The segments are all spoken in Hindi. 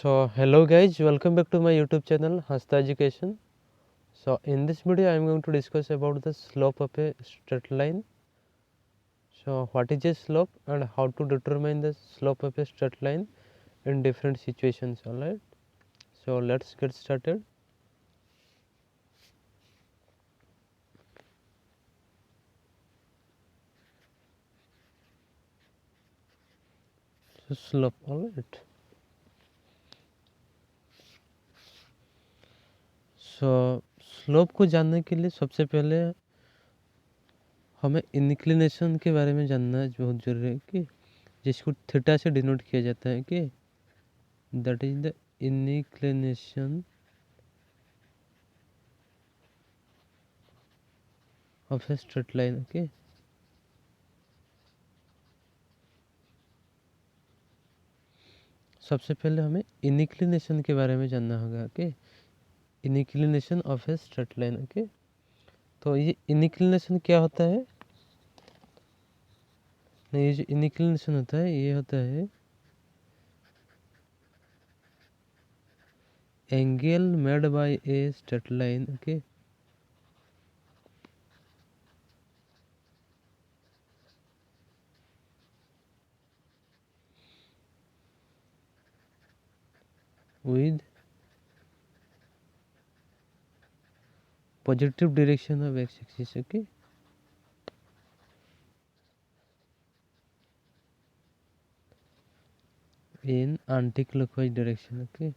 So hello guys, welcome back to my YouTube channel Hasta Education. So in this video I am going to discuss about the slope of a straight line. So what is a slope and how to determine the slope of a straight line in different situations. Alright, so let's get started. So slope, alright. So slope को जानने के लिए सबसे पहले हमें इंक्लिनेशन के बारे में जानना बहुत ज़रूरी है कि जिसको थीटा से डिनोट किया जाता है कि that is the inclination of A straight line. Okay, सबसे पहले हमें इंक्लिनेशन के बारे में जानना होगा कि inclination of A straight line. Okay, तो ये इंक्लिनेशन क्या होता है? नहीं, ये जो इंक्लिनेशन होता है ये होता है angle made by a straight line. Okay, with positive direction of x-axis. Okay, in anti-clockwise direction. Okay,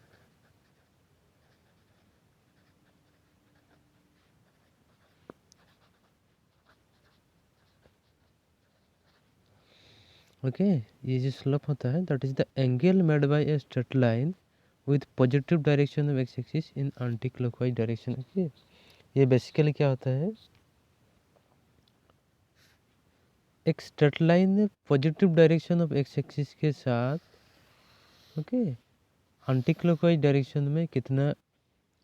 okay, ये जो स्लोप होता है that is the angle made by a straight line with positive direction of X axis in anti clockwise direction. Okay, ये बेसिकली क्या होता है? एक स्ट्रेट लाइन ने positive direction of X axis के साथ ओके एंटी क्लॉकवाइज डायरेक्शन में कितना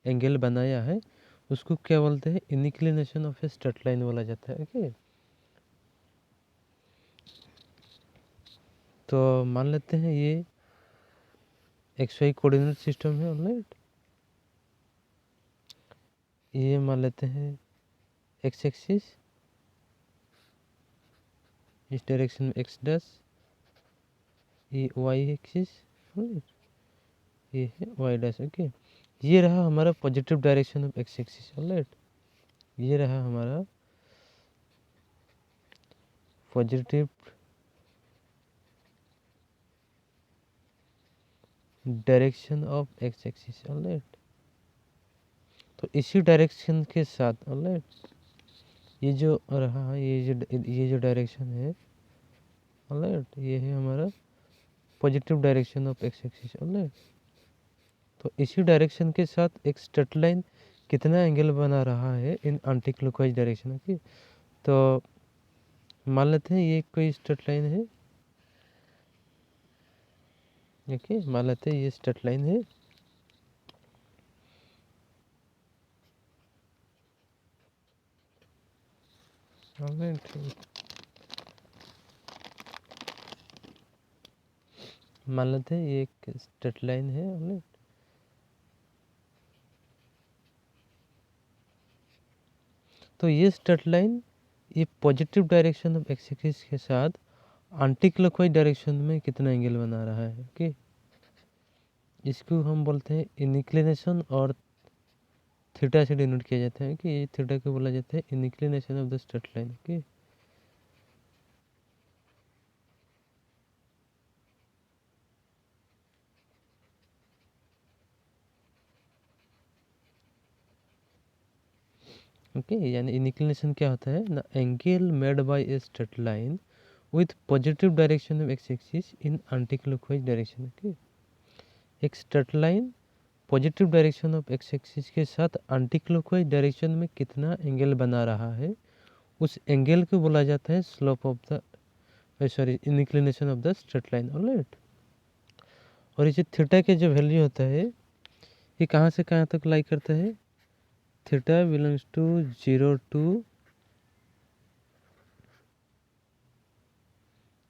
एंगल बनाया है उसको क्या बोलते हैं? Inclination of A straight line बोला जाता है. ओके, तो मान लेते हैं ये एक्स वाई कोऑर्डिनेट सिस्टम है. ऑलराइट, ये मान लेते हैं एक्स एक्सिस, इस डायरेक्शन में एक्स डैश, ये वाई एक्सिस, ये है वाई डैश. ओके, ये रहा हमारा positive direction of X axis. Alright, ये रहा हमारा positive direction of X axis. Alright, तो इसी डायरेक्शन के साथ ऑलराइट ये जो रहा है ये जो डायरेक्शन है ऑलराइट ये है हमारा positive direction of X axis. Alright, तो इसी डायरेक्शन के साथ एक स्ट्रेट लाइन कितना एंगल बना रहा है इन एंटी क्लॉकवाइज डायरेक्शन. ओके, तो मान लेते हैं ये कोई स्ट्रेट लाइन है. ओके, मान लेते हैं ये स्ट्रेट लाइन है. मान लेते हैं ये एक स्ट्रेट लाइन है. ऑलराइट, तो ये स्ट्रेट लाइन ये positive direction of X axis के साथ एंटी क्लॉकवाइज डायरेक्शन में कितना एंगल बना रहा है. ओके, इसको हम बोलते हैं इंक्लिनेशन और थीटा से डिनोट किया जाता है कि ये थीटा को बोला जाता है inclination of the straight line. Okay, okay, यानी इंक्लिनेशन क्या होता है ना? Angle made by a straight line with positive direction of X axis in anti clockwise direction. Okay, एक straight line positive direction of X axis के साथ एंटी क्लॉकवाइज डायरेक्शन में कितना एंगल बना रहा है उस एंगल को बोला जाता है slope of the sorry inclination of the straight line. Alright, और ये जो थीटा के जो वैल्यू होता है ये कहाँ से कहाँ तक लाई करता है? Theta belongs to 0 to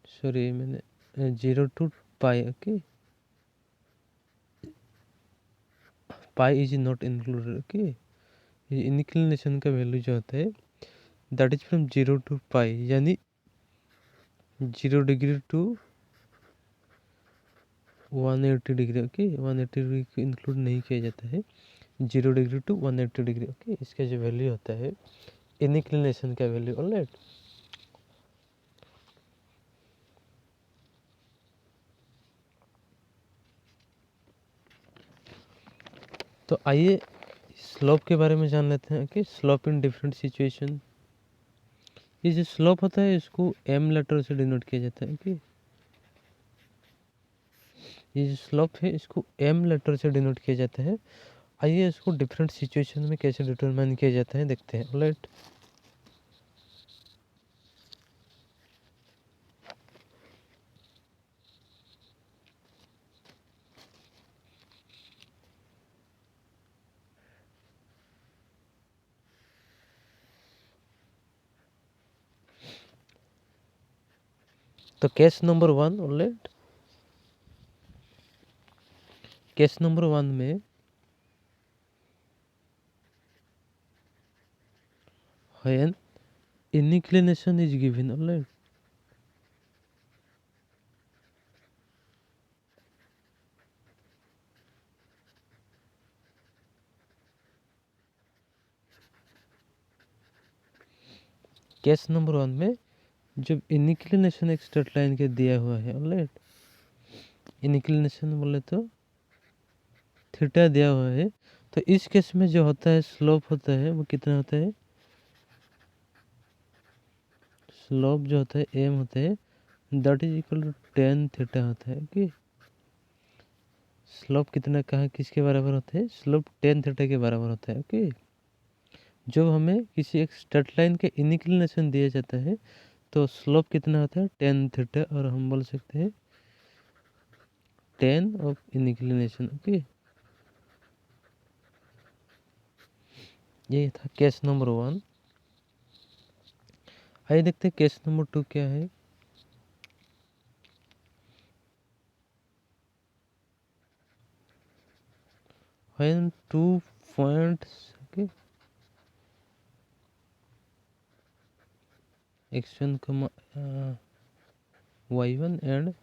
sorry मैंने 0 to pi. Okay, pi is not included. Okay, ये इंक्लिनेशन का वैल्यू जो होता है that is from 0 to pi, यानी 0 degree to 180 degree. Okay, 180 degree को इंक्लूड नहीं किया जाता है, 0 डिग्री टू 180 डिग्री। ओके, इसका जो वैल्यू होता है इंक्लिनेशन का वैल्यू। ऑलराइट, तो आइए स्लोप के बारे में जान लेते हैं। Okay, slope in different situation. ये जो स्लोप होता है इसको एम लेटर से डिनोट किया जाता है। ओके, ये जो स्लोप है इसको एम लेटर से डिनोट किया जाता है। आइए इसको डिफरेंट सिचुएशन में कैसे डिटरमाइन किया जाता है देखते हैं। ऑलराइट, तो case number 1। Alright, case number 1 में when inclination is given। Alright, case number 1 में जब इंक्लिनेशन एक स्ट्रेट लाइन के दिया हुआ है। ऑलराइट, इंक्लिनेशन बोले तो थीटा दिया हुआ है, तो इस केस में जो होता है स्लोप होता है वो कितना होता है, स्लोप जो होता है एम होता है that is equal to tan theta होता है। ओके, स्लोप कितना कहाँ किसके बराबर होता है, स्लोप टेन थीटा के बराबर होता है। ओके, जब हमें किसी एक स्ट्रेट लाइन के इंक्लिनेशन दिया जाता है तो स्लोप कितना होता है, टेन थीटा, और हम बोल सकते हैं टेन ऑफ इंक्लिनेशन। ओके, ये था केस नंबर 1। आइए देखते हैं केस नंबर 2 क्या है। when 2 points, okay, x1 comma y1 and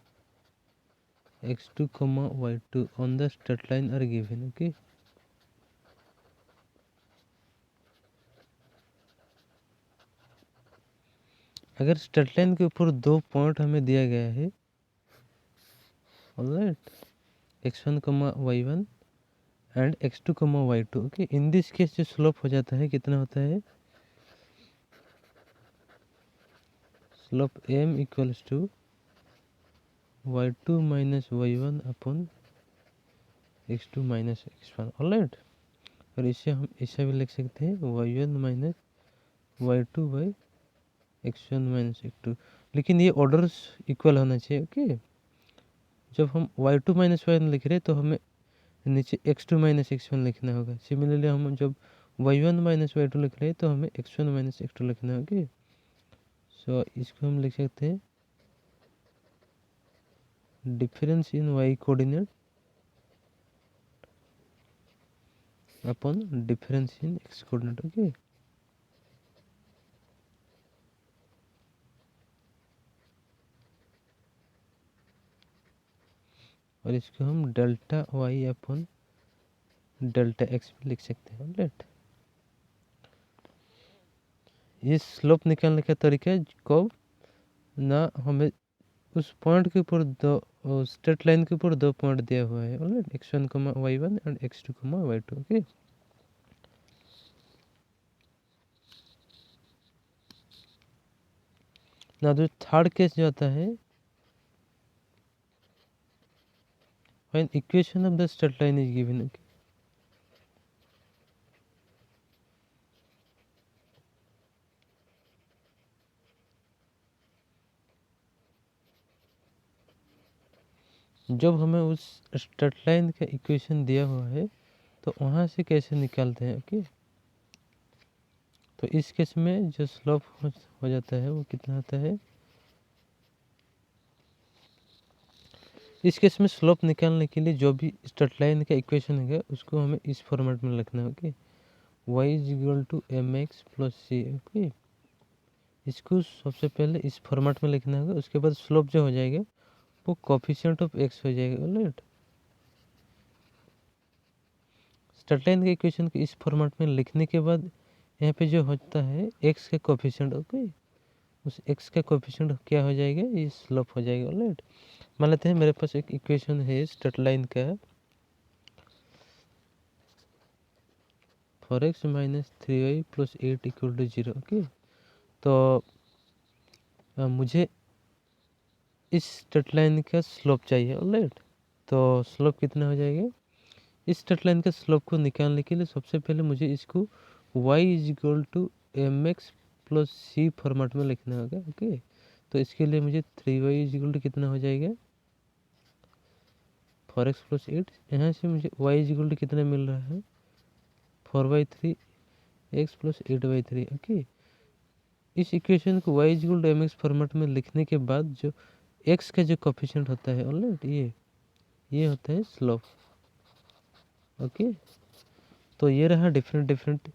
x2 comma y2 on the straight line are given। okay, अगर स्ट्रेट लाइन के ऊपर 2 पॉइंट हमें दिया गया है। Alright, x1 comma y1 and x2 comma y2। Okay, in this case जो स्लोप हो जाता है कितना होता है, slope m equals to y2 minus y1 upon x2 minus x1। Alright, और इसे हम ऐसा भी लिख सकते हैं y1 minus y2 by x1 minus x2, लेकिन ये ऑर्डर्स इक्वल होना चाहिए। ओके, जब हम y2 माइनस y1 लिख रहे हैं तो हमें नीचे x2 माइनस x1 लिखना होगा। सिमिलरली हम जब y1 माइनस y2 लिख रहे हैं तो हमें x1 माइनस x2 लिखना होगा। सो इसको हम लिख सकते हैं difference in y coordinate upon difference in x coordinate. Okay, और इसको हम delta y upon delta x भी लिख सकते हैं। राइट, ये स्लोप निकालने का तरीका है कब ना हमें उस पॉइंट के ऊपर दो स्ट्रेट लाइन के ऊपर 2 पॉइंट दिया हुआ है। ऑलराइट, x1 कमा y1 एंड x2 कमा y2। ओके, ना जो थर्ड केस जो आता है when equation of the straight line is given. Okay, जब हमें उस स्ट्रेट लाइन का इक्वेशन दिया हुआ है तो वहाँ से कैसे निकालते हैं। ओके, तो इस केस में जो स्लोप हो जाता है वो कितना आता है, इस केस में स्लोप निकालने के लिए जो भी स्ट्रेट लाइन का इक्वेशन है उसको हमें इस फॉर्मेट में लिखना है। Okay, y is equal to m x plus c. Okay, इसको सबसे पहले इस फॉर्मेट में लिखना होगा। उसके बाद स्लोप जो हो जाएगा वो कोफिशिएंट ऑफ एक्स हो जाएगा। राइट, स्ट्रेट लाइन के इक्वेशन को इस फॉर्मेट में लिखने के बाद यहाँ पे जो होता है एक्स का कोफिशिएंट, ओके, उस एक्स का कोफिशिएंट क्या हो जाएगा, ये स्लोप हो जाएगा। राइट, मान लेते हैं मेरे पास एक इक्वेशन है स्ट्रेट लाइन का, 4x minus 3y plus 8 equal to 0। Okay, तो मुझे इस स्ट्रेट लाइन का स्लोप चाहिए। राइट, तो स्लोप कितना हो जाएगा, इस स्ट्रेट लाइन का स्लोप को निकालने के लिए सबसे पहले मुझे इसको y is equal to m x plus c format में लिखना होगा। ओके, तो इसके लिए मुझे 3y इज इक्वल टू कितना हो जाएगा, 4x प्लस 8। यहाँ से मुझे y इज इक्वल टू कितना मिल रहा है, 4/3 x प्लस 8/3। ओके, इस इक्वेशन को y is equal to m x format में लिखने के बाद जो x का जो कोफिशिएंट होता है, ऑलराइट, ये होता है स्लोप। ओके, तो ये रहा डिफरेंट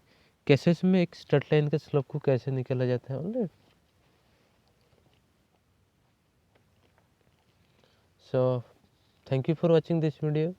केसेस में एक स्ट्रेट लाइन का स्लोप को कैसे निकाला जाता है। Alright, so thank you for watching this video.